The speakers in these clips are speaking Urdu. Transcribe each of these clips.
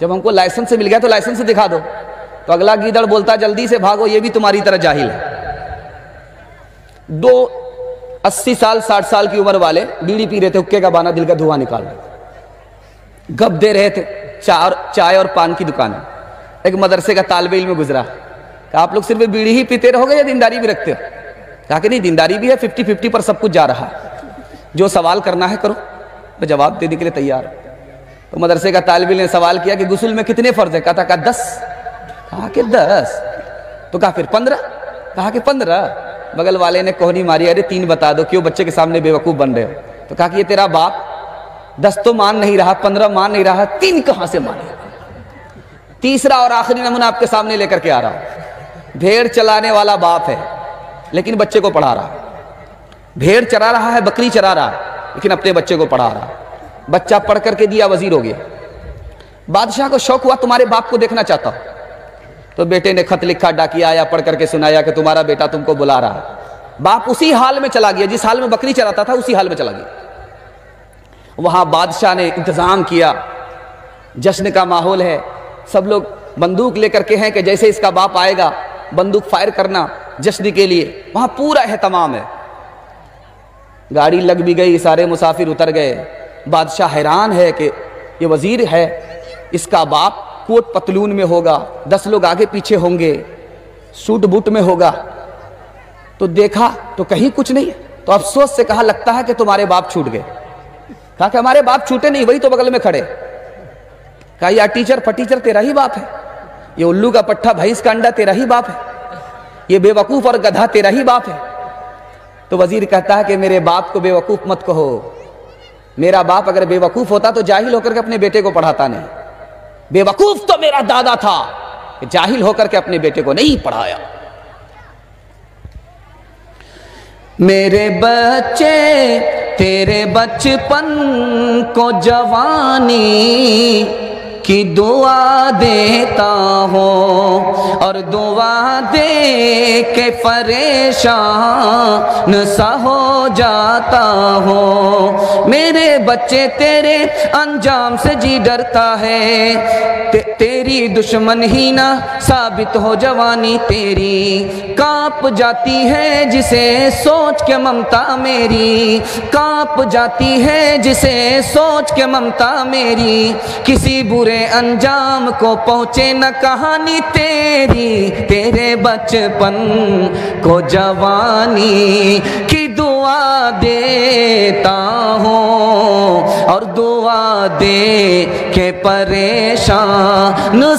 جب ہم کو لائسنس مل گیا تو لائسنس دکھا دو، تو اگلا گیدڑ بولتا جلدی سے بھاگو، یہ بھی تمہاری طرح جاہل ہے۔ 80 سال 60 سال کی عمر والے بیڑی پی رہے تھے، حکے کا بانا، دل کا دھواں نکال رہے تھے، گپ دے رہے تھے، چائے اور پان کی دکان ہے۔ ایک مدرسے کا طالب علم گزرا، کہا آپ لوگ صرف بیڑی ہی پیتے رہو گے یا دینداری بھی رکھتے ہو؟ کہا کہ نہیں، دینداری بھی ہے، 50-50 پر سب کچھ جا رہا ہے، جو سوال کرنا ہے کرو، میں جواب دینے کے لیے تیار ہوں۔ تو مدرسے کا طالب علم نے سوال کیا کہ غسل میں کتنے فرض ہیں؟ کہا 10۔ کہا کہ 10؟ تو کہا پھر 15؟ کہا کہ 15۔ بغل والے نے کوہنی ماری، ارے 3 بتا دو، کیوں بچے کے سامنے بے وقوف بن رہے ہو؟ تو کہا کہ یہ تیرا باپ 10 تو مان نہیں رہا، 15 مان نہیں رہا، 3 کہاں سے مانے؟ تیسرا اور آخری نمونہ آپ کے سامنے لے کر کے آ رہا ہوں۔ بھیڑ چلانے والا باپ ہے لیکن بچے کو پڑھا رہا ہے، بھیڑ چرا رہا ہے، بکری چرا رہا ہے، لیکن اپنے بچے کو پڑھا رہا ہے۔ بچہ پڑھ کر کے دیا، وزیر ہو گیا۔ بادشاہ کو شوق ہوا تمہارے باپ کو دیکھنا چاہتا ہوں، تو بیٹے نے خط لکھا، ڈاکیا آیا، پڑھ کر کے سنایا کہ تمہارا بیٹا تم کو بلا رہا ہے۔ باپ اسی حال میں چلا گیا جس حال میں بکری چراتا تھا، اسی حال میں چلا گیا۔ وہاں بادشاہ نے انتظام کیا، جشن کا ماحول ہے، سب لوگ بندوق لے کر کے ہیں کہ جیسے اس کا باپ آئے گا بندوق فائر کرنا جشن کے لیے، وہاں پورا اہتمام ہے۔ گاڑی لگ بھی گئی، سارے مسافر اتر گئے۔ بادشاہ حیران ہے کہ یہ وزیر ہے، اس کا باپ کوٹ پتلون میں ہوگا، 10 لوگ آگے پیچھے ہوں گے، سوٹ بوٹ میں ہوگا۔ تو دیکھا تو کہیں کچھ نہیں، تو افسوس سے کہا لگتا ہے کہ تمہارے باپ چھوٹ گئے۔ کہا کہ ہمارے باپ چھوٹے نہیں، وہی تو بغل میں کھڑے۔ کہا یا ٹیچر پٹیچر تیرا ہی باپ ہے، یہ الو کا پٹھا بھینس کا انڈا تیرا ہی باپ ہے، یہ بے وقوف اور گدھا تیرا ہی باپ ہے۔ تو وزیر کہتا ہے کہ میرے باپ کو بے وقوف مت کہو، میرا باپ اگر بے وقوف ہوتا تو جاہل ہو کر کے اپنے بیٹے کو پڑھاتا نہیں، بے وقوف تو میرا دادا تھا کہ جاہل ہو کر کے اپنے بیٹے کو نہیں پڑھایا۔ میرے بچے تیرے بچپن کو جوانی کی دعا دیتا ہوں، اور دعا دے کے پریشان سا ہو جاتا ہوں۔ میرے بچے تیرے انجام سے جی ڈرتا ہے، تیری دشمن ہی نہ ثابت ہو جوانی تیری، کانپ جاتی ہے جسے سوچ کے ممتا میری، کانپ جاتی ہے جسے سوچ کے ممتا میری، کسی برے انجام کو پہنچے نہ کہانی تیری، تیرے بچپن کو جوانی کی دعا دیتا ہوں، اور دعا دے کے پریشان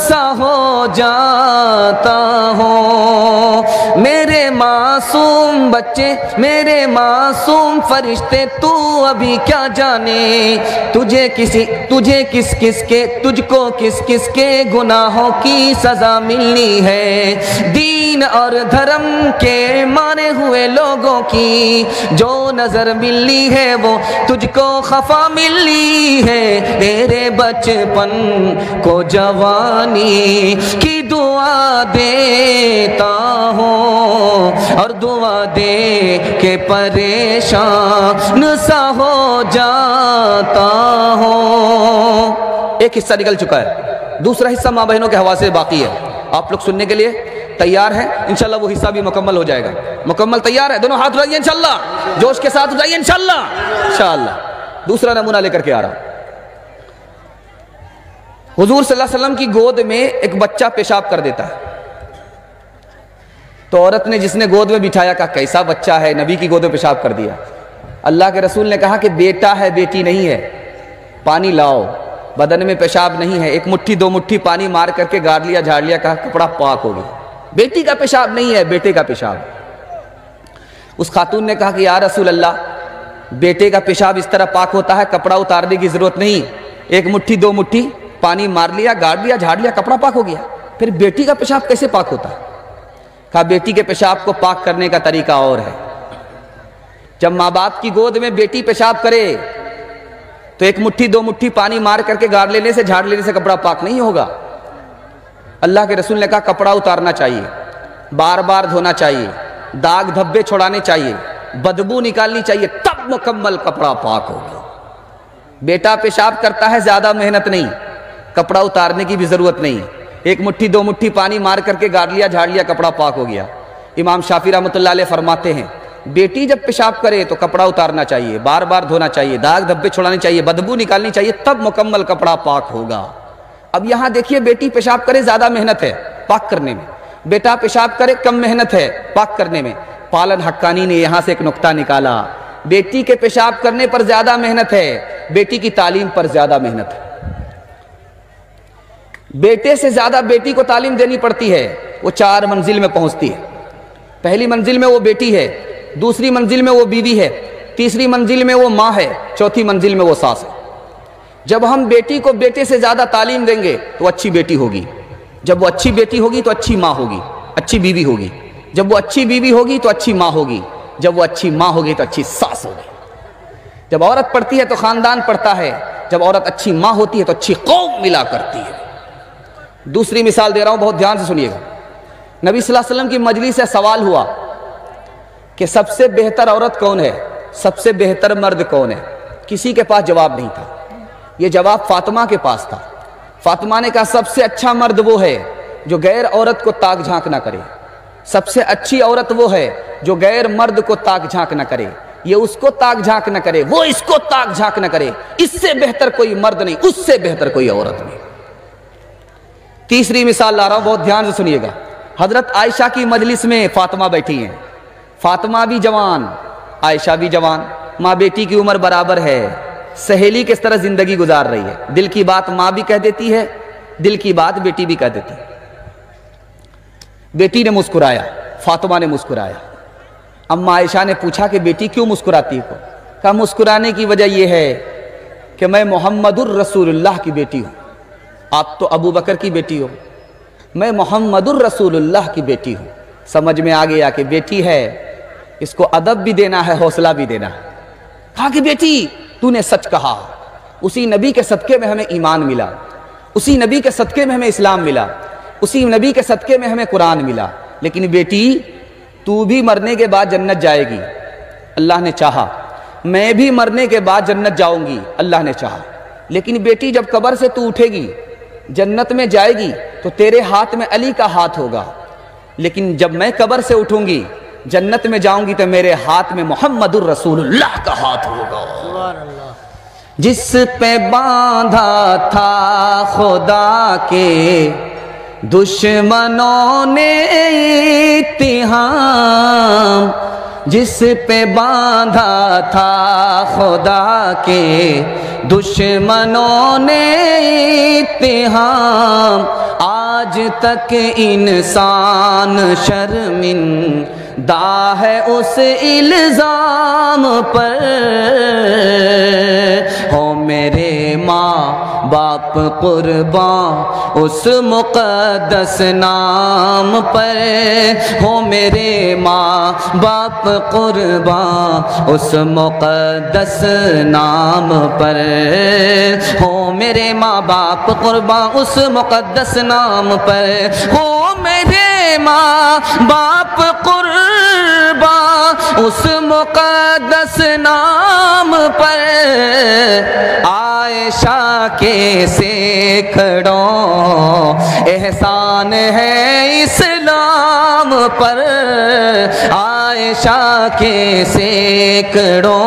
سا ہو جاتا ہوں۔ میرے معصوم بچے، میرے معصوم فرشتے، تو ابھی کیا جانے تجھ کو کس کس کے گناہوں کی سزا ملنی ہے، دین اور دھرم کے مانے ہوئے لوگوں کی جو نظر ملنی ہے وہ تجھ کو خفا ملنی ہے، تیرے بچپن کو جوانی کی دعا دیتا ہوں، اور دعا دے کے پریشان سا ہو جاتا ہوں۔ ایک حصہ نکل چکا ہے، دوسرا حصہ ماں بہنوں کے حوالے سے باقی ہے، آپ لوگ سننے کے لیے تیار ہیں؟ انشاءاللہ وہ حصہ بھی مکمل ہو جائے گا۔ مکمل تیار ہے؟ دونوں ہاتھ اٹھائیے انشاءاللہ، جوش کے ساتھ اٹھائیے انشاءاللہ۔ انشاءاللہ دوسرا نمونہ لے کر کے آ رہا ہوں۔ حضور صلی اللہ علیہ وسلم کی گود میں ایک بچہ پیشاب کر دیتا ہے، تو عورت نے جس نے گود میں بٹھایا کہا کیسا بچہ ہے، نبی کی گود میں پیشاب کر دیا۔ اللہ کے رسول نے کہا کہ بیٹا ہے بیٹی نہیں ہے، پانی لاؤ، بدن میں پیشاب نہیں ہے، 1 مٹھی 2 مٹھی پانی مار کر کے گاڑ لیا جھاڑ لیا، کہا کپڑا پاک ہو گیا۔ بیٹی کا پیشاب نہیں ہے، بیٹے کا پیشاب۔ اس خاتون نے کہا کہ یا رسول اللہ، بیٹے کا پیشاب اس طرح پاک ہوتا ہے، کپڑا اتارنے کی ضرورت نہیں، 1 مٹھی 2 مٹھی پانی مار لیا، گاڑ لیا، جھاڑ لیا، کپڑا پاک ہو گیا، پھر بیٹی کا پیشاب کیسے پاک ہوتا ہے؟ کہا بیٹی کے پیشاب کو پاک کرنے کا طریقہ اور ہے۔ جب ماں باپ کی گود میں بیٹی پیشاب کرے تو 1 مٹھی 2 مٹھی پانی مار کر کے گاڑ لینے سے جھاڑ لینے سے کپڑا پاک نہیں ہوگا۔ اللہ کے رسول نے کہا کپڑا اتارنا چاہیے، بار بار دھونا چاہیے، داغ دھبے چھوڑانے چاہیے، بدبو نکالنی چاہیے، تب مکمل کپڑا پاک ہوگا۔ بیٹا پیشاب کرتا ہے، زیادہ محنت نہیں، کپڑا اتارنے کی بھی ضرورت نہیں ہے، ایک مٹھی دو مٹھی پانی مار کر کے گاڑ لیا جھاڑ لیا کپڑا پاک ہو گیا۔ امام شافعی رحمۃ اللہ علیہ فرماتے ہیں بیٹی جب پیشاب کرے تو کپڑا اتارنا چاہیے، بار بار دھونا چاہیے، داغ دھبے چھڑانے چاہیے، بدبو نکالنی چاہیے، تب مکمل کپڑا پاک ہوگا۔ اب یہاں دیکھیے بیٹی پیشاب کرے زیادہ محنت ہے پاک کرنے میں، بیٹا پیشاب کرے کم محنت ہے پاک کرنے میں۔ پالن حقانی نے یہاں سے ایک نقطہ نکالا، بیٹی کے پیشاب کرنے پر زیادہ محنت ہے، بیٹی کی تعلیم پر زیادہ محنت ہے۔ بیٹے سے زیادہ بیٹی کو تعلیم دینی پڑتی ہے، وہ 4 منزل میں پہنچتی ہے۔ پہلی منزل میں وہ بیٹی ہے، دوسری منزل میں وہ بیوی ہے، تیسری منزل میں وہ ماں ہے، چوتھی منزل میں وہ ساس ہے۔ جب ہم بیٹی کو بیٹے سے زیادہ تعلیم دیں گے تو اچھی بیٹی ہوگی، جب وہ اچھی بیٹی ہوگی تو اچھی ماں ہوگی، اچھی بیوی ہوگی، جب وہ اچھی بیوی ہوگی تو اچھی ماں ہوگی، جب وہ اچھی ماں ہوگی تو اچھی ساس ہوگی۔ جب عورت پڑھتی ہے تو خاندان پڑھتا ہے، جب عورت اچھی ماں ہوتی ہے تو اچھی قوم ملا کرتی ہے۔ دوسری مثال دے رہا ہوں، بہت دھیان سے سنیے گا۔ نبی صلی اللہ علیہ وسلم کی مجلس سے سوال ہوا کہ سب سے بہتر عورت کون ہے، سب سے بہتر مرد کون ہے؟ کسی کے پاس جواب نہیں تھا، یہ جواب فاطمہ کے پاس تھا۔ فاطمہ نے کہا سب سے اچھا مرد وہ ہے جو غیر عورت کو تاک جھانک نہ کرے، سب سے اچھی عورت وہ ہے جو غیر مرد کو تاک جھانک نہ کرے، یہ اس کو تاک جھانک نہ کرے، وہ اس کو تاک جھانک نہ کرے، اس سے بہتر کوئی مرد نہیں، اس سے بہتر کوئی عورت نہیں۔ تیسری مثال لا رہا ہوں، بہت دھیان سے سنیے گا۔ حضرت عائشہ کی مجلس میں فاطمہ بیٹھی ہیں، فاطمہ بھی جوان، عائشہ بھی جوان، ماں بیٹی کی عمر برابر ہے، سہیلی کس طرح زندگی گزار رہی ہے، دل کی بات ماں بھی کہہ دیتی ہے، دل کی بات بیٹی بھی کہہ دیتی ہے۔ بیٹی نے مسکرایا، فاطمہ نے مسکرایا۔ اما عائشہ نے پوچھا کہ بیٹی کیوں مسکراتی ہے؟ کہا مسکرانے کی وجہ یہ ہے کہ میں محمد الرسول اللہ کی بیٹی ہوں، آپ تو ابو بکر کی بیٹی ہو، میں محمد الرسول اللہ کی بیٹی ہوں۔ سمجھ میں آ گیا کہ بیٹی ہے، اس کو ادب بھی دینا ہے، حوصلہ بھی دینا ہے۔ کہا کہ بیٹی تو نے سچ کہا، اسی نبی کے صدقے میں ہمیں ایمان ملا، اسی نبی کے صدقے میں ہمیں اسلام ملا، اسی نبی کے صدقے میں ہمیں قرآن ملا، لیکن بیٹی تو بھی مرنے کے بعد جنت جائے گی، اللہ نے چاہا، میں بھی مرنے کے بعد جنت جاؤں گی، اللہ نے چاہا، لیکن بیٹی جب قبر سے تو اٹھے گی جنت میں جائے گی تو تیرے ہاتھ میں علی کا ہاتھ ہوگا، لیکن جب میں قبر سے اٹھوں گی جنت میں جاؤں گی تو میرے ہاتھ میں محمد الرسول اللہ کا ہاتھ ہوگا۔ جس پہ باندھا تھا خدا کے دشمنوں نے اتہام، جس پہ باندھا تھا خدا کے دشمنوں نے اتہام، آج تک انسان شرمندہ ہے اس الزام پر، ہو میرے ماں باپ قربان اس مقدس نام پر، ہو میرے ماں باپ قربان اس مقدس نام پر، ہو میرے ماں باپ قربان اس مقدس نام پر، ہو میرے ماں باپ قربان اس مقدس نام پر، عائشہ کے سینکڑوں احسان ہے اسلام پر، عائشہ کے سینکڑوں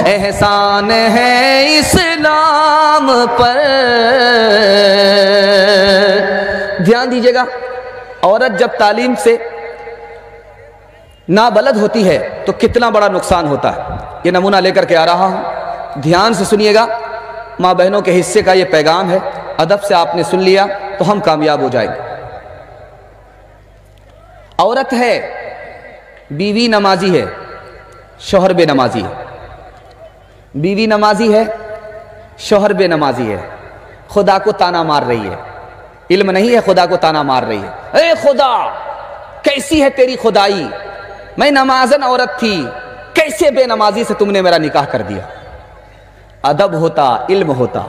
احسان ہے اسلام پر۔ دھیان دیجیے گا، عورت جب تعلیم سے نابلد ہوتی ہے تو کتنا بڑا نقصان ہوتا ہے، یہ نمونہ لے کر کے آ رہا ہوں، دھیان سے سنیے گا۔ ماں بہنوں کے حصے کا یہ پیغام ہے، ادب سے آپ نے سن لیا تو ہم کامیاب ہو جائیں گے۔ عورت ہے، بیوی نمازی ہے، شوہر بے نمازی ہے، بیوی نمازی ہے، شوہر بے نمازی ہے، خدا کو تانا مار رہی ہے، علم نہیں ہے خدا کو تانا مار رہی ہے، اے خدا کیسی ہے تیری خدائی، میں نمازن عورت تھی، کیسے بے نمازی سے تم نے میرا نکاح کر دیا۔ ادب ہوتا، علم ہوتا،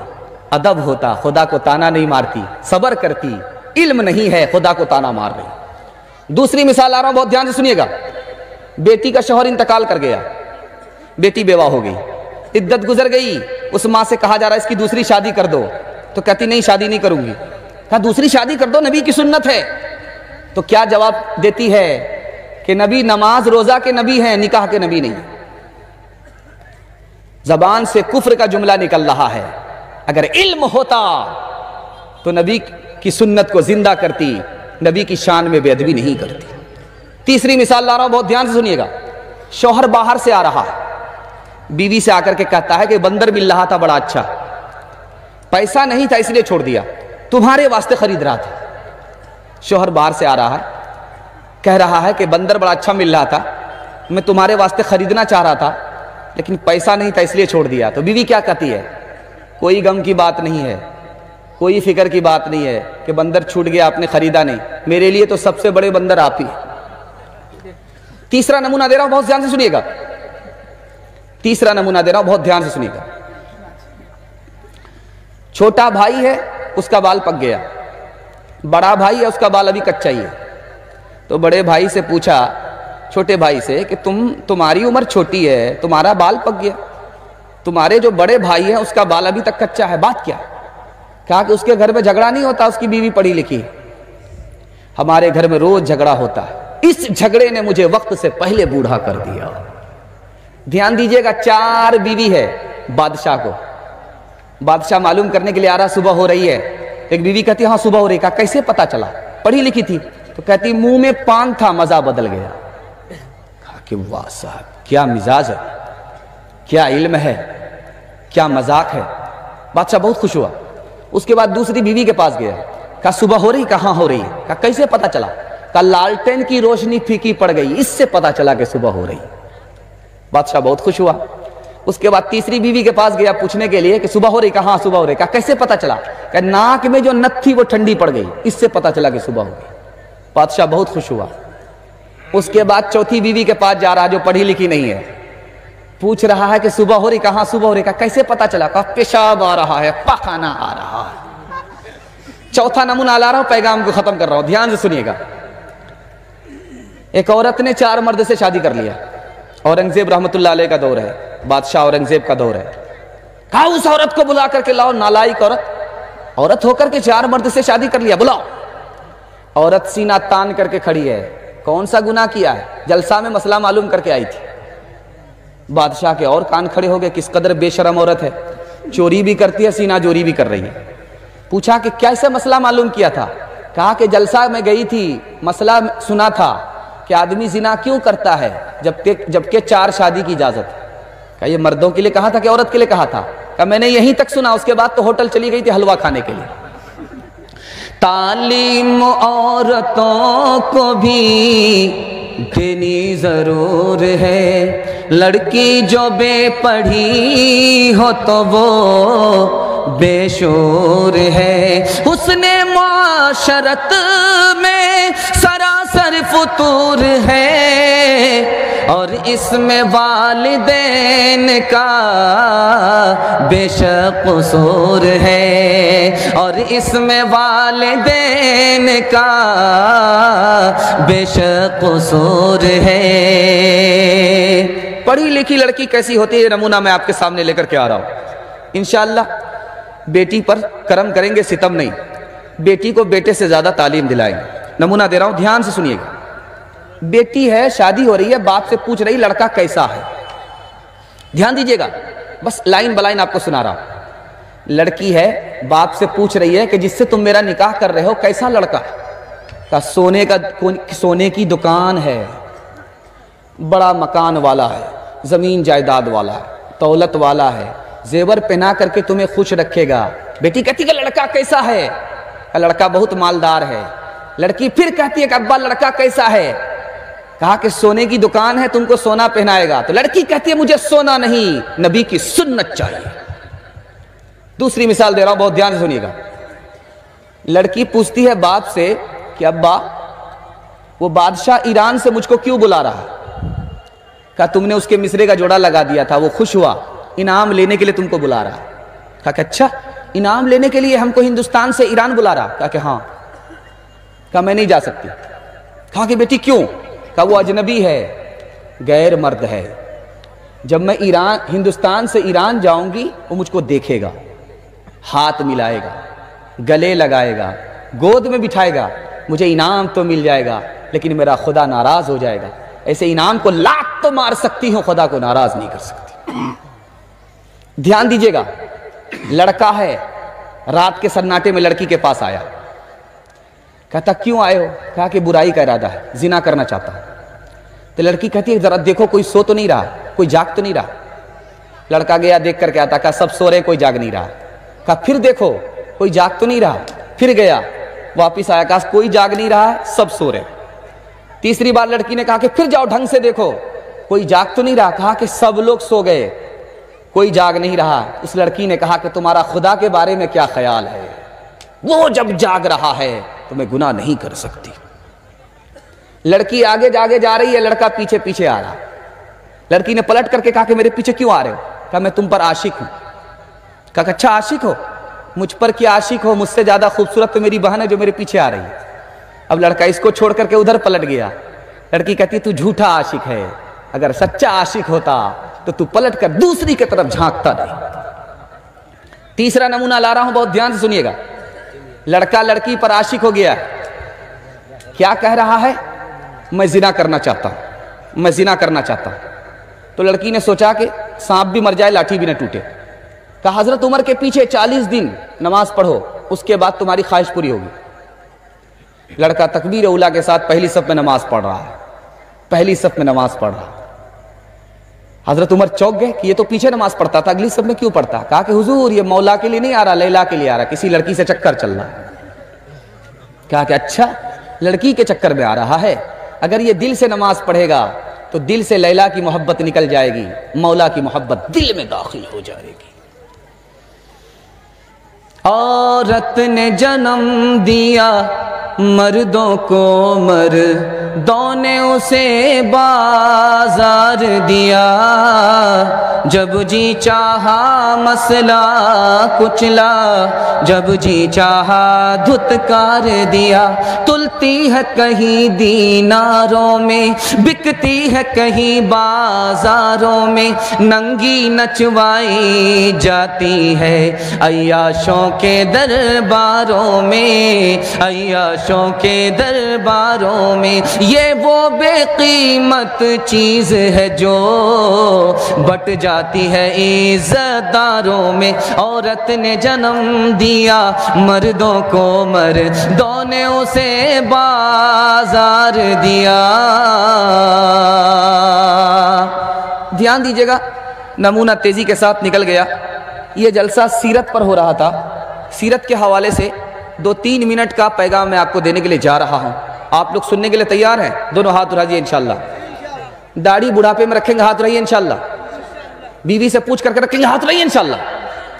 ادب ہوتا، خدا کو تانا نہیں مارتی، صبر کرتی، علم نہیں ہے خدا کو تانا مار رہی۔ دوسری مثال آ رہا ہوں، بہت دھیان سے سنیے گا۔ بیٹی کا شوہر انتقال کر گیا، بیٹی بیوہ ہو گئی، عدت گزر گئی، اس ماں سے کہا جا رہا ہے اس کی دوسری شادی کر دو، تو کہتی نہیں شادی نہیں کروں گی. کہا دوسری شادی کر دو، نبی کی سنت ہے. تو کیا جواب دیتی ہے کہ نبی نماز روزہ کے نبی ہیں، نکاح کے نبی نہیں. زبان سے کفر کا جملہ نکل رہا ہے. اگر علم ہوتا تو نبی کی سنت کو زندہ کرتی، نبی کی شان میں بے ادبی نہیں کرتی. تیسری مثال لا رہا ہوں، بہت دھیان سے سنیے گا. شوہر باہر سے آ رہا ہے، بیوی سے آ کر کے کہتا ہے کہ بندر مل رہا تھا بڑا اچھا، پیسہ نہیں تھا اس لیے چھوڑ دیا، تمہارے واسطے خرید رہا تھا. شوہر باہر سے آ رہا ہے، کہہ رہا ہے کہ بندر بڑا اچھا مل رہا تھا، میں تمہارے واسطے خریدنا چاہ رہا تھا لیکن پیسہ نہیں تھا اس لیے چھوڑ دیا. تو بیوی کیا کہتی ہے؟ کوئی غم کی بات نہیں ہے، کوئی فکر کی بات نہیں ہے کہ بندر چھوٹ گیا آپ نے خریدا نہیں، میرے لیے تو سب سے بڑے بندر آپ ہی. تیسرا نمونہ دے رہا ہوں، بہت دھیان سے سنیے گا. تیسرا نمونہ دے رہا ہوں، بہت دھیان سے سنیے گا. چھوٹا بھائی ہے، اس کا بال پک گیا. بڑا بھائی ہے، اس کا بال ابھی کچا ہی ہے. تو بڑے بھائی سے پوچھا چھوٹے بھائی سے کہ تمہاری عمر چھوٹی ہے، تمہارا بال پک گیا، تمہارے جو بڑے بھائی ہیں اس کا بال ابھی تک کچا ہے، بات کیا؟ کہا کہ اس کے گھر میں جھگڑا نہیں ہوتا، اس کی بیوی پڑھی لکھی. ہمارے گھر میں روز جھگڑا ہوتا ہے، اس جھگڑے نے مجھے وقت سے پہلے بوڑھا کر دیا. دھیان دیجئے گا، 4 بیوی ہے بادشاہ کو. بادشاہ معلوم کرنے کے لیے آ رہا، صبح ہو رہی ہے. ایک بیوی کہتی ہاں صبح ہو رہی. کہا کیسے پتا چلا؟ پڑھی لکھی تھی. تو کہتی منہ میں پان تھا، مزہ بدل گیا. کہا کہ واہ صاحب کیا مزاج ہے، کیا علم ہے، کیا مذاق ہے. بادشاہ بہت خوش ہوا. اس کے بعد دوسری بیوی کے پاس گیا. کہا صبح ہو رہی؟ کہاں ہو رہی ہے. کہا کیسے پتا چلا؟ کہا لالٹین کی روشنی پھیکی پڑ گئی، اس سے پتا چلا کہ صبح ہو رہی. بادشاہ بہت خوش ہوا. اس کے بعد تیسری بیوی کے پاس گیا پوچھنے کے لیے کہ صبح ہو رہی؟ کہاں صبح ہو رہی. کہا کیسے پتا چلا؟ کہ ناک میں جو نت تھی وہ ٹھنڈی پڑ گئی، اس سے پتا چلا کہ صبح ہو گئی. بادشاہ بہت خوش ہوا. اس کے بعد چوتھی بیوی کے پاس جا رہا جو پڑھی لکھی نہیں ہے، پوچھ رہا ہے کہ صبح ہو رہی؟ کہاں صبح ہو رہی. کہا کیسے پتا چلا؟ کہا پیشاب آ رہا ہے، پخانہ آ رہا ہے. چوتھا نمونہ لا رہا ہوں، پیغام کو ختم کر رہا ہوں، دھیان سے سنیے گا. ایک عورت نے 4 مرد سے شادی کر لیا. اورنگزیب رحمت اللہ علیہ کا دور ہے، بادشاہ اورنگزیب کا دور ہے. کہا اس عورت کو بلا کر کے لاؤ. نالائق عورت ہو کر کے 4 مرد سے شادی کر لیا، بلاؤ. عورت سینہ تان کر کے کھڑی ہے. کون سا گناہ کیا ہے؟ جلسہ میں مسئلہ معلوم کر کے آئی تھی. بادشاہ کے اور کان کھڑے ہو گئے، کس قدر بے شرم عورت ہے، چوری بھی کرتی ہے، سینہ جوری بھی کر رہی ہے. پوچھا کہ کیسے مسئلہ معلوم کیا تھا؟ کہا کہ جلسہ میں گئی تھی، مسئلہ سنا تھا کہ آدمی زنا کیوں کرتا ہے جبکہ 4 شادی کی اجازت ہے. کہا یہ مردوں کے لیے کہا تھا کہ عورت کے لیے کہا تھا؟ کہا میں نے یہیں تک سنا، اس کے بعد تو ہوٹل چلی گئی تھی حلوہ کھانے کے لیے. تعلیم عورتوں کو بھی دینی ضرور ہے، لڑکی جو بے پڑھی ہو تو وہ بے شعور ہے. حسن معاشرت میں سراسر فتور ہے، اور اس میں والدین کا بے شک قصور ہے، اور اس میں والدین کا بے شک قصور ہے. پڑھی لکھی لڑکی کیسی ہوتی ہے، نمونہ میں آپ کے سامنے لے کر کے آ رہا ہوں. انشاءاللہ بیٹی پر کرم کریں گے، ستم نہیں. بیٹی کو بیٹے سے زیادہ تعلیم دلائیں گے. نمونہ دے رہا ہوں، دھیان سے سنیے گا. بیٹی ہے، شادی ہو رہی ہے، باپ سے پوچھ رہی لڑکا کیسا ہے. دھیان دیجئے گا، بس لائن بلائن آپ کو سنا رہا ہوں. لڑکی ہے، باپ سے پوچھ رہی ہے کہ جس سے تم میرا نکاح کر رہے ہو کیسا لڑکا ہے. کہا سونے کی دکان ہے، بڑا مکان والا ہے، زمین جائیداد والا ہے، دولت والا ہے، زیور پہنا کر کے تمہیں خوش رکھے گا. بیٹی کہتی کہ لڑکا کیسا ہے؟ لڑکا بہت مالدار ہے. لڑکی پھر کہتی ہے کہ ابا لڑکا کیسا ہے؟ کہا کہ سونے کی دکان ہے، تم کو سونا پہنائے گا. تو لڑکی کہتی ہے مجھے سونا نہیں، نبی کی سنت چاہیے. دوسری مثال دے رہا ہوں، بہت دھیان سے سنیے گا. لڑکی پوچھتی ہے باپ سے کہ ابا وہ بادشاہ ایران سے مجھ کو کیوں بلا رہا ہے؟ کہا تم نے اس کے مصرے کا جوڑا لگا دیا تھا، وہ خوش ہوا، انعام لینے کے لیے تم کو بلا رہا. کہا کہ اچھا انعام لینے کے لیے ہم کو ہندوستان سے ایران بلا رہا؟ کہا کہ ہاں. کہا میں نہیں جا سکتی. کہا کہ بیٹی کیوں؟ کہا وہ اجنبی ہے، غیر مرد ہے، جب میں ہندوستان سے ایران جاؤں گی وہ مجھ کو دیکھے گا. ہاتھ ملائے گا، گلے لگائے گا، گود میں بٹھائے گا، مجھے انعام تو مل جائے گا لیکن میرا خدا ناراض ہو جائے گا۔ ایسے انعام کو لاکھ تو مار سکتی ہوں، خدا کو ناراض نہیں کر سکتی۔ دھیان دیجئے گا، لڑکا ہے، رات کے سناٹے میں لڑکی کے پاس آیا، کہتا کیوں آئے ہو؟ کہا کہ برائی کا ارادہ ہے، زنا کرنا چاہتا ہوں۔ تو لڑکی کہتی ہے ذرا دیکھو کوئی سو تو نہیں رہا، کوئی جاگ تو نہیں رہا۔ لڑکا گیا، دیکھ کر کے آتا، کہا سب سو رہے، کوئی جاگ نہیں رہا۔ کہا پھر دیکھو کوئی جاگ تو نہیں رہا۔ پھر گیا، واپس آیا، کہا کوئی جاگ نہیں رہا، سب سو رہے۔ تیسری بار لڑکی نے کہا کہ پھر جاؤ ڈھنگ سے دیکھو، کوئی جاگ تو نہیں رہا۔ کہا کہ سب لوگ سو گئے، کوئی جاگ نہیں رہا۔ اس لڑکی نے کہا کہ تمہارا خدا کے بارے میں کیا خیال ہے؟ وہ جب جاگ رہا ہے تو میں گناہ نہیں کر سکتی۔ لڑکی آگے جا رہی ہے، لڑکا پیچھے پیچھے آ رہا۔ لڑکی نے پلٹ کر کے کہا کہ میرے پیچھے کیوں آ رہے ہو؟ کہا میں تم پر عاشق ہوں۔ کہا کہ اچھا عاشق ہو؟ مجھ پر کیا عاشق ہو؟ مجھ سے زیادہ خوبصورت تو میری بہن ہے جو میرے پیچھے آ رہی ہے۔ اب لڑکا اس کو چھوڑ کر کے ادھر پلٹ گیا۔ لڑکی کہتی تو جھوٹا عاشق ہے، اگر سچا عاشق ہوتا تو تو پلٹ کر دوسری کی طرف جھانکتا نہیں۔ تیسرا نمونہ لا رہا ہوں، بہت دھیان سے سنیے گا۔ لڑکا لڑکی پر عاشق ہو گیا، کیا کہہ رہا ہے؟ میں زنا کرنا چاہتا ہوں، میں زنا کرنا چاہتا ہوں۔ تو لڑکی نے سوچا کہ سانپ بھی مر جائے لاٹھی بھی نہ ٹوٹے۔ کہا حضرت عمر کے پیچھے 40 دن نماز پڑھو، اس کے بعد تمہاری خواہش پوری ہوگی۔ لڑکا تکبیر اولیٰ کے ساتھ پہلی صف میں نماز پڑھ رہا ہے، پہلی صف میں نماز پڑھ رہا ہے۔ حضرت عمر چوک گئے کہ یہ تو پیچھے نماز پڑھتا تھا، اگلی صف میں کیوں پڑھتا؟ کہا کہ حضور یہ مولا کے لیے نہیں آ رہا، لیلا کے لیے آ رہا، کسی لڑکی سے چکر چل رہا ہے۔ کہا کہ اچھا لڑکی کے چکر میں آ رہا ہے، اگر یہ دل سے نماز پڑھے گا تو دل سے لیلا کی محبت نکل جائے گی، مولا کی محبت دل میں داخل ہو جائے گی۔ عورت نے جنم دیا مردوں کو، مردوں نے اسے بازار دیا، جب جی چاہا مسئلہ کچلا، جب جی چاہا دھتکار دیا، تلتی ہے کہیں دیناروں میں، بکتی ہے کہیں بازاروں میں، ننگی نچوائی جاتی ہے عیاشوں کے درباروں میں، عیاشوں کے درباروں میں۔ یہ وہ بے قیمت چیز ہے جو بٹ جاتی ہے عزت داروں میں۔ عورت نے جنم دیا مردوں کو، مردوں نے اسے بازار دیا۔ دھیان دیجئے گا، نمونہ تیزی کے ساتھ نکل گیا۔ یہ جلسہ سیرت پر ہو رہا تھا، سیرت کے حوالے سے 2-3 منٹ کا پیغام میں آپ کو دینے کے لیے جا رہا ہوں۔ آپ لوگ سننے کے لیے تیار ہیں؟ دونوں ہاتھ اٹھائیے انشاءاللہ۔ داڑھی بڑھاپے میں رکھیں گے، ہاتھ اٹھائیے انشاءاللہ۔ بیوی سے پوچھ کر کے رکھیں گے، ہاتھ اٹھائیے انشاءاللہ۔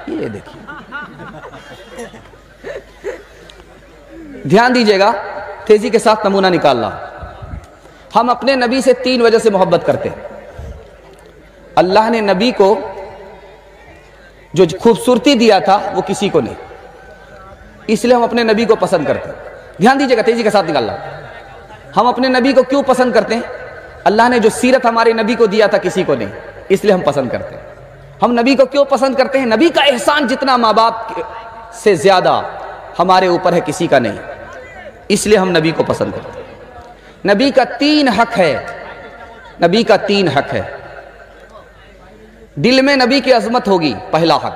یہ دیکھیے، دھیان دیجئے گا، تیزی کے ساتھ نمونہ نکال رہا۔ ہم اپنے نبی سے 3 وجہ سے محبت کرتے ہیں۔ اللہ نے نبی کو جو خوبصورتی دیا تھا وہ کسی کو نہیں، اس لیے ہم اپنے نبی کو پسند کرتے ہیں۔ دھیان دیجئے گا، تیزی کے ساتھ نکالنا۔ ہم اپنے نبی کو کیوں پسند کرتے ہیں؟ اللہ نے جو سیرت ہمارے نبی کو دیا تھا کسی کو نہیں، اس لیے ہم پسند کرتے ہیں۔ ہم نبی کو کیوں پسند کرتے ہیں؟ نبی کا احسان جتنا ماں باپ سے زیادہ ہمارے اوپر ہے کسی کا نہیں، اس لیے ہم نبی کو پسند کرتے ہیں۔ نبی کا 3 حق ہے، نبی کا 3 حق ہے۔ دل میں نبی کی عظمت ہوگی، پہلا حق۔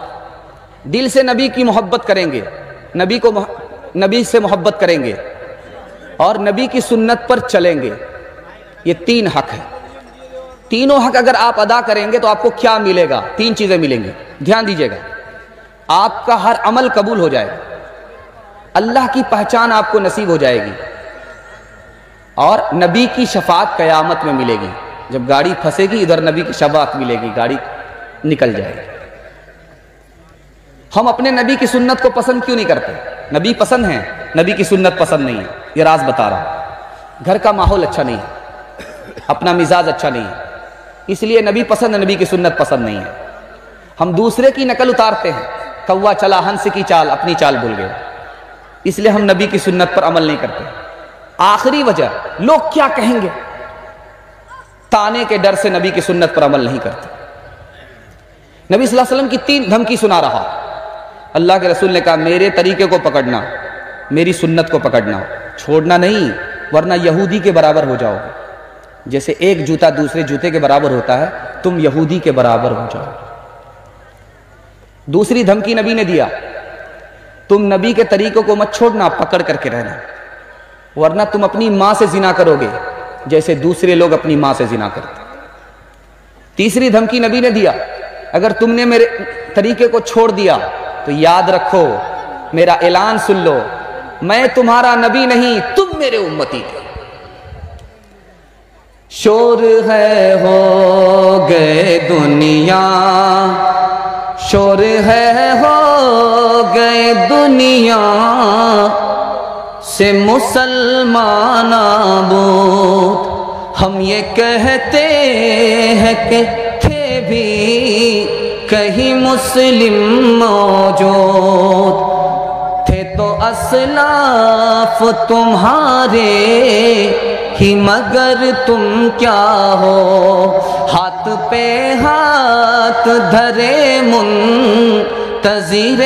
دل سے نبی کی محبت کریں گے، نبی سے محبت کریں گے اور نبی کی سنت پر چلیں گے۔ یہ 3 حق ہے۔ تینوں حق اگر آپ ادا کریں گے تو آپ کو کیا ملے گا؟ 3 چیزیں ملیں گی، دھیان دیجئے گا۔ آپ کا ہر عمل قبول ہو جائے گا، اللہ کی پہچان آپ کو نصیب ہو جائے گی، اور نبی کی شفاعت قیامت میں ملے گی۔ جب گاڑی پھنسے گی ادھر نبی کی شفاعت ملے گی، گاڑی نکل جائے گی۔ ہم اپنے نبی کی سنت کو پسند کیوں نہیں کرتے؟ نبی پسند ہیں، نبی کی سنت پسند نہیں ہے۔ یہ راز بتا رہا ہوں۔ گھر کا ماحول اچھا نہیں ہے، اپنا مزاج اچھا نہیں ہے، اس لیے نبی پسند ہے، نبی کی سنت پسند نہیں ہے۔ ہم دوسرے کی نقل اتارتے ہیں، کوا چلا ہنس کی چال، اپنی چال بھول گئے، اس لیے ہم نبی کی سنت پر عمل نہیں کرتے۔ آخری وجہ، لوگ کیا کہیں گے، تانے کے ڈر سے نبی کی سنت پر عمل نہیں کرتے۔ نبی صلی اللہ علیہ وسلم کی 3 دھمکی سنا رہا۔ اللہ کے رسول نے کہا میرے طریقے کو پکڑنا، میری سنت کو پکڑنا، چھوڑنا نہیں، ورنہ یہودی کے برابر ہو جاؤ گے۔ جیسے ایک جوتا دوسرے جوتے کے برابر ہوتا ہے، تم یہودی کے برابر ہو جاؤ۔ دوسری دھمکی نبی نے دیا، تم نبی کے طریقوں کو مت چھوڑنا، پکڑ کر کے رہنا، ورنہ تم اپنی ماں سے زنا کرو گے جیسے دوسرے لوگ اپنی ماں سے زنا کرتے۔ تیسری دھمکی نبی نے دیا، اگر تم نے میرے طریقے کو چھوڑ دیا تو یاد رکھو، میرا اعلان سن لو، میں تمہارا نبی نہیں، تم میرے امتی تھے۔ شور ہے ہو گئے دنیا، شور ہے ہو گئے دنیا سے مسلمان آبود، ہم یہ کہتے ہیں کہ تھے بھی کہیں مسلم موجود، تھے تو اسلاف تمہارے ہی مگر تم کیا ہو، ہاتھ پہ ہاتھ دھرے منتظر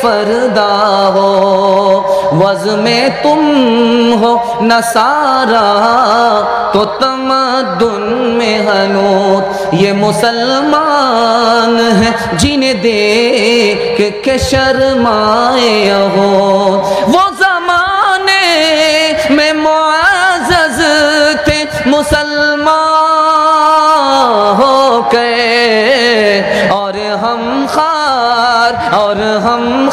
فردا ہو، وز میں تم ہو نصارا تو تمدن میں ہنوت، یہ مسلمان ہیں جنہیں دیکھ کے شرمائے ہو، وہ زمانے میں معزز تھے مسلمان ہو کے، اور ہم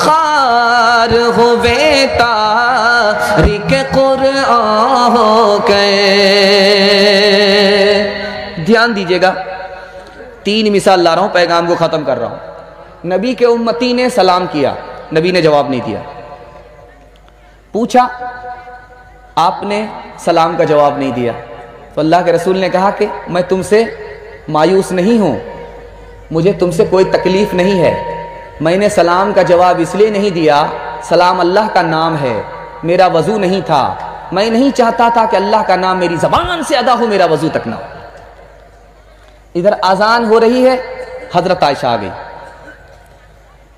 خار ہوئے تاریک قرآن ہو کے۔ دھیان دیجئے گا، تین مثال لا رہا ہوں، پیغام کو ختم کر رہا ہوں۔ نبی کے امتی نے سلام کیا، نبی نے جواب نہیں دیا، پوچھا، آپ نے سلام کا جواب نہیں دیا، تو اللہ کے رسول نے کہا کہ میں تم سے مایوس نہیں ہوں، مجھے تم سے کوئی تکلیف نہیں ہے، میں نے سلام کا جواب اس لیے نہیں دیا، سلام اللہ کا نام ہے، میرا وضو نہیں تھا، میں نہیں چاہتا تھا کہ اللہ کا نام میری زبان سے ادا ہو، میرا وضو تک نہ ہو۔ ادھر اذان ہو رہی ہے، حضرت عائشہ آ گئی،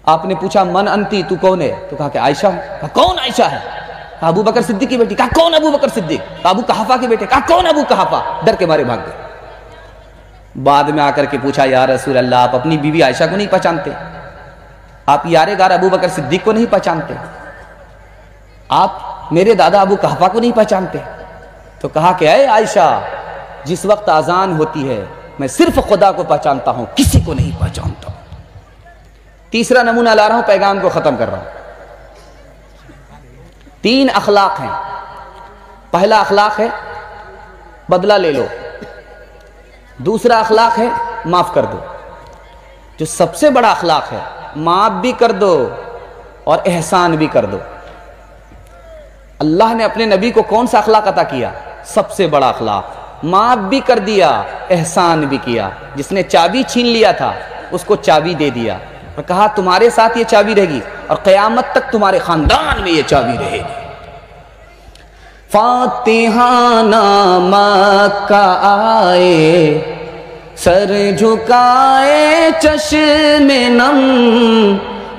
آپ نے پوچھا من انتی، تو کون ہے؟ تو کہا کہ عائشہ ہوں۔ کہا کون عائشہ ہے؟ کہا ابو بکر صدیق کی بیٹی۔ کہا کون ابو بکر صدیق؟ کہا ابو قحافہ کے بیٹے۔ کہا کون ابو قحافہ؟ ڈر کے مارے بھاگ گئے۔ بعد میں آ کر کے پوچھا یا رسول اللہ، آپ اپنی بیوی عائشہ کو نہیں پہچانتے؟ آپ یارے گار ابو بکر صدیق کو نہیں پہچانتے؟ آپ میرے دادا ابو قحافہ کو نہیں پہچانتے؟ تو کہا کہ اے عائشہ، جس وقت اذان ہوتی ہے میں صرف خدا کو پہچانتا ہوں، کسی کو نہیں پہچانتا۔ تیسرا نمونہ لا رہا ہوں، پیغام کو ختم کر رہا ہوں۔ تین اخلاق ہیں۔ پہلا اخلاق ہے بدلہ لے لو، دوسرا اخلاق ہے معاف کر دو، جو سب سے بڑا اخلاق ہے معاف بھی کر دو اور احسان بھی کر دو۔ اللہ نے اپنے نبی کو کون سا اخلاق عطا کیا؟ سب سے بڑا اخلاق، معاف بھی کر دیا، احسان بھی کیا۔ جس نے چابی چھین لیا تھا اس کو چابی دے دیا اور کہا تمہارے ساتھ یہ چابی رہے گی اور قیامت تک تمہارے خاندان میں یہ چابی رہے گی۔ فاتحانہ مکہ آئے، سر جھکائے چشم نم،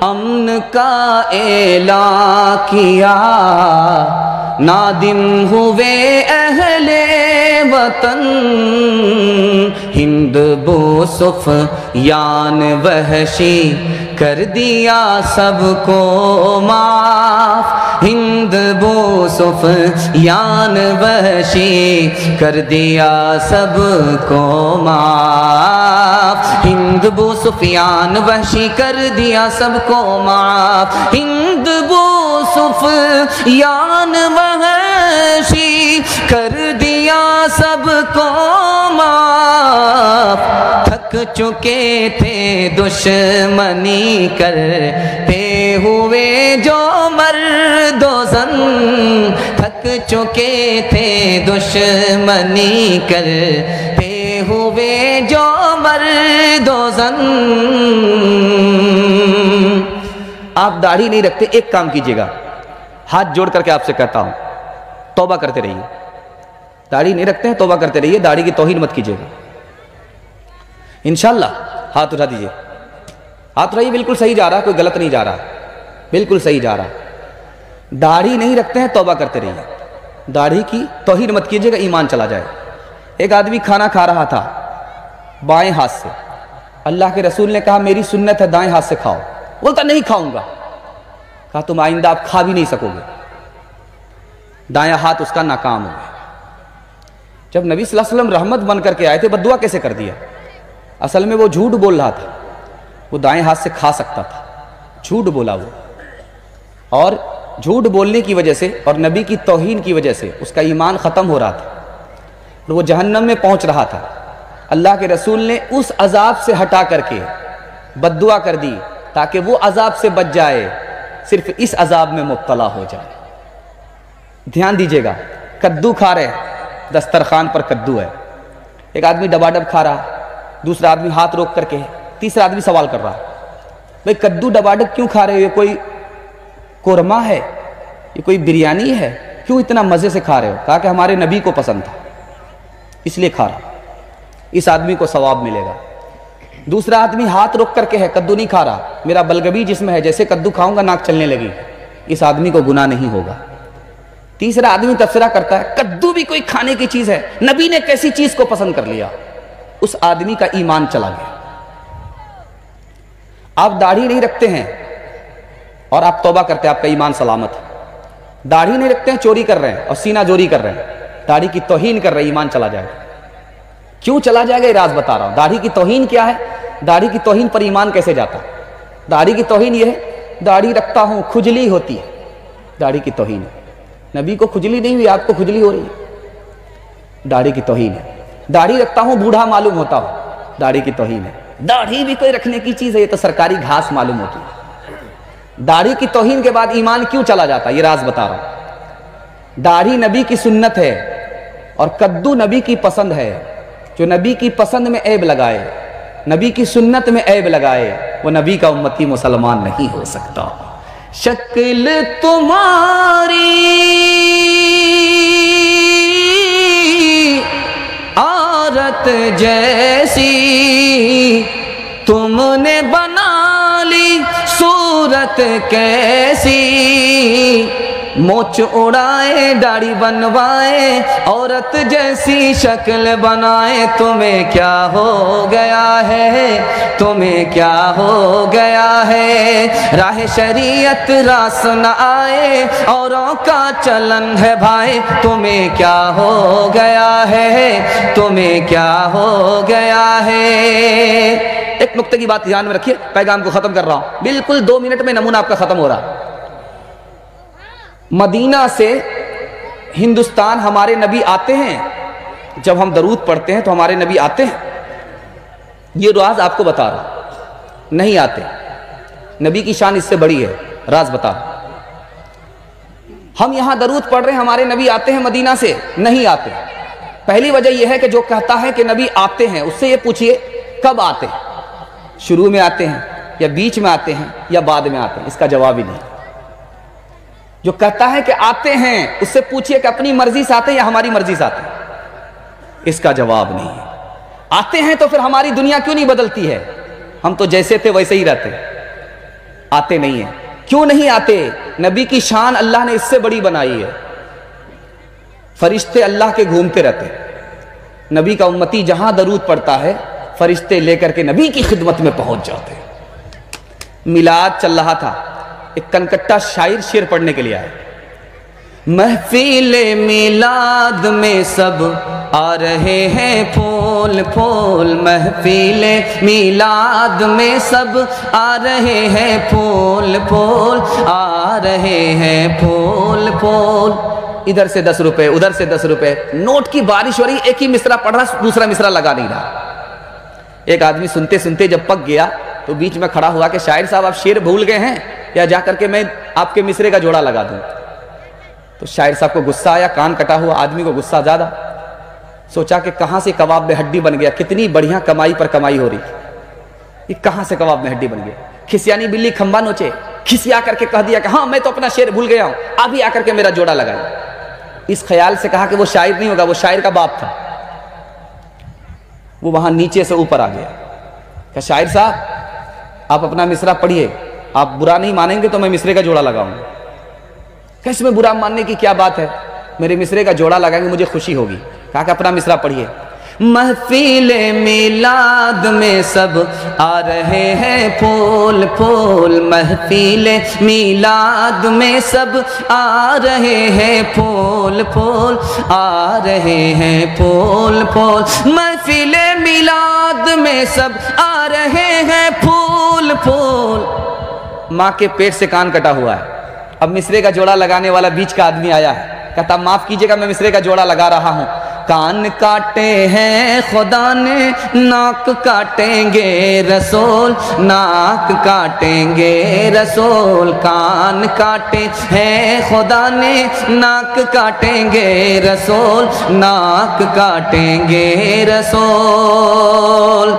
امن کا اعلان کیا، نادم ہوئے اہل وطن، ہند بو سفیان وحشی کر دیا سب کو معاف، ہند بو سفیان وحشی کر دیا سب کو معاف، ہند بو سفیان وحشی کر دیا سب کو معاف، ہند بو سفیان وحشی کر دیا سب کو معاف، تھک چکے تھے دشمنی کرتے ہوئے جو مرد و زن، تھک چکے تھے دشمنی کرتے ہوئے جو مرد و زن۔ آپ داڑھی نہیں رکھتے، ایک کام کیجئے گا، ہاتھ جوڑ کر کے آپ سے کہتا ہوں توبہ کرتے رہیے۔ داڑھی نہیں رکھتے ہیں، توبہ کرتے رہیے، داڑھی کی توہین مت کیجئے گا انشاءاللہ۔ ہاتھ اٹھا دیجئے، ہاتھ اٹھائیے، بالکل صحیح جا رہا ہے، کوئی غلط نہیں جا رہا۔ بالکل صحیح جا رہا۔ داڑھی نہیں رکھتے ہیں توبہ کرتے رہیے، داڑھی کی توہین مت کیجیے گا، ایمان چلا جائے۔ ایک آدمی کھانا کھا رہا تھا بائیں ہاتھ سے، اللہ کے رسول نے کہا میری سنت ہے دائیں ہاتھ سے کھاؤ، بولتا نہیں کھاؤں گا، کہا تم آئندہ آپ کھا بھی نہیں سکو گے، دایاں ہاتھ اس کا ناکام ہو گیا۔ جب نبی صلی اللہ علیہ وسلم رحمت بن کر کے آئے تھے بددعا کیسے کر دیا؟ اصل میں وہ جھوٹ بول رہا تھا، وہ دائیں ہاتھ سے کھا سکتا تھا، جھوٹ بولا وہ، اور جھوٹ بولنے کی وجہ سے اور نبی کی توہین کی وجہ سے اس کا ایمان ختم ہو رہا تھا اور وہ جہنم میں پہنچ رہا تھا۔ اللہ کے رسول نے اس عذاب سے ہٹا کر کے بددعا کر دی تاکہ وہ عذاب سے بچ جائے، صرف اس عذاب میں مبتلا ہو جائے۔ دھیان دیجئے گا، کدو کھا رہے، دسترخوان پر کدو ہے، ایک آدمی ڈباڈب کھا رہا، دوسرا آدمی ہاتھ روک کر کے، تیسرا آدمی سوال کر رہا، بھئی کدو ڈباڈب کیوں کھا رہے ہو؟ یہ کوئی قورمہ ہے، یہ کوئی بریانی ہے، کیوں اتنا مزے سے کھا رہے ہو؟ کہا کہ ہمارے نبی کو پسند تھا اس لیے کھا رہا، اس آدمی کو ثواب ملے گا۔ دوسرا آدمی ہاتھ روک کر کے ہے، کدو نہیں کھا رہا، میرا بلغمی جسم ہے، جیسے کدو کھاؤں گا ناک چلنے لگی، اس آدمی کو گناہ نہیں ہوگا۔ تیسرا آدمی تبصرہ کرتا ہے کدو بھی کوئی کھانے کی چیز ہے، نبی نے کیسی چیز کو پسند کر لیا، اس آدمی کا ایمان چلا گیا۔ آپ داڑھی نہیں رکھتے ہیں اور آپ توبہ کرتے ہیں، آپ کا ایمان سلامت ہے۔ داڑھی نہیں رکھتے ہیں، چوری کر رہے ہیں اور سینہ جوری کر رہے ہیں، داڑھی کی توہین کر رہے ہیں، ایمان چلا جائے گا۔ کیوں چلا جائے گا یہ راز بتا رہا ہوں۔ داڑھی کی توہین کیا ہے؟ داڑھی کی توہین پر ایمان کیسے جاتا ہے؟ داڑھی کی توہین یہ ہے، داڑھی رکھتا ہوں کھجلی ہوتی ہے، داڑھی کی توہین ہے۔ نبی کو کھجلی نہیں ہوئی، آپ کو کھجلی ہو رہی ہے، داڑھی کی توہین ہے۔ داڑھی رکھتا ہوں بوڑھا معلوم ہوتا ہوں، داڑھی کی توہین ہے۔ داڑھی بھی کوئی رکھنے کی چیز ہے؟ یہ تو سرکاری گھاس معلوم ہوتی ہے۔ داڑھی کی توہین کے بعد ایمان کیوں چلا جاتا ہے؟ یہ راز بتا رہا ہوں۔ داڑھی نبی کی سنت ہے اور کدو نبی کی پسند ہے۔ جو نبی کی پسند میں عیب لگائے، نبی کی سنت میں عیب لگائے، وہ نبی کا امتی مسلمان نہیں ہو سکتا۔ شکل تمہاری عورت جیسی، تم نے بنا لی صورت کیسی، مونچھ اڑائے داڑھی بنوائے عورت جیسی شکل بنائے، تمہیں کیا ہو گیا ہے، تمہیں کیا ہو گیا ہے، راہ شریعت راس نہ آئے اوروں کا چلن ہے بھائی، تمہیں کیا ہو گیا ہے، تمہیں کیا ہو گیا ہے۔ ایک نقطے کی بات دھیان میں رکھیے، پیغام کو ختم کر رہا ہوں، بالکل 2 منٹ میں نمونہ آپ کا ختم ہو رہا۔ مدینہ سے ہندوستان ہمارے نبی آتے ہیں، جب ہم درود پڑھتے ہیں تو ہمارے نبی آتے ہیں، یہ راز آپ کو بتا رہا، نہیں آتے، نبی کی شان اس سے بڑی ہے، راز بتا رہا۔ ہم یہاں درود پڑھ رہے ہیں، ہمارے نبی آتے ہیں مدینہ سے، نہیں آتے۔ پہلی وجہ یہ ہے کہ جو کہتا ہے کہ نبی آتے ہیں، اس سے یہ پوچھئے کب آتے ہیں، شروع میں آتے ہیں یا بیچ میں آتے ہیں یا بعد میں آتے ہیں، اس کا جواب ہی نہیں۔ جو کہتا ہے کہ آتے ہیں، اس سے پوچھئے کہ اپنی مرضی سے آتے ہیں یا ہماری مرضی سے آتے ہیں، اس کا جواب نہیں ہے۔ آتے ہیں تو پھر ہماری دنیا کیوں نہیں بدلتی ہے؟ ہم تو جیسے تھے ویسے ہی رہتے ہیں۔ آتے نہیں ہیں، کیوں نہیں آتے؟ نبی کی شان اللہ نے اس سے بڑی بنائی ہے، فرشتے اللہ کے گھومتے رہتے ہیں، نبی کا امتی جہاں درود پڑھتا ہے فرشتے لے کر کے نبی کی خدمت میں پہنچ جاتے ہیں۔ میلاد چل رہا تھا، ایک کنکٹا شاعر شعر پڑھنے کے لیے آئے، محفل میلاد میں سب آ رہے ہیں پھول پھول، محفل میلاد میں سب آ رہے ہیں پھول پھول، آ رہے ہیں پھول پھول۔ ادھر سے 10 روپے، ادھر سے 10 روپے، نوٹ کی بارش ہو رہی، ایک ہی مصرع پڑھ رہا، دوسرا مصرع لگا نہیں رہا۔ ایک آدمی سنتے سنتے جب پک گیا تو بیچ میں کھڑا ہوا کہ شاعر صاحب آپ شعر بھول گئے ہیں یا جا کر کے میں آپ کے مصرے کا جوڑا لگا دوں؟ تو شاعر صاحب کو غصہ آیا، کان کٹا ہوا آدمی کو غصہ زیادہ، سوچا کہ کہاں سے کباب میں ہڈی بن گیا، کتنی بڑھیا کمائی پر کمائی ہو رہی، یہ کہاں سے کباب میں ہڈی بن گیا۔ کھسیانی بلی کھمبا نوچے، کھسیا کر کے کہہ دیا کہ ہاں میں تو اپنا شعر بھول گیا ہوں، آپ ہی آ کر کے میرا جوڑا لگائیں۔ اس خیال سے کہا کہ وہ شاعر نہیں ہوگا، وہ شاعر کا باپ تھا۔ وہ وہاں نیچے سے اوپر آ گیا کہ شاعر صاحب آپ اپنا مصرع پڑھیے، آپ برا نہیں مانیں گے تو میں مصرے کا جوڑا لگاؤں گا۔ کہ اس میں برا ماننے کی کیا بات ہے، میرے مصرے کا جوڑا لگائیں گے مجھے خوشی ہوگی۔ کہا کہ اپنا مصرع پڑھیے۔ محفل میلاد میں سب آ رہے ہیں پھول پھول، محفل میلاد میں سب آ رہے ہیں پھول پھول، آ رہے ہیں پھول پھول، محفل میلاد میں سب آ رہے ہیں پھول پھول۔ ماں کے پیٹ سے کان کٹا ہوا ہے، اب مصرے کا جوڑا لگانے والا بیچ کا آدمی آیا ہے، کہتا معاف کیجئے گا میں مصرے کا جوڑا لگا رہا ہوں۔ کان کاٹے ہیں خدا نے، ناک کاٹیں گے رسول، ناک کاٹیں گے رسول، کان کاٹے ہیں خدا نے، ناک کاٹیں گے رسول، ناک کاٹیں گے رسول۔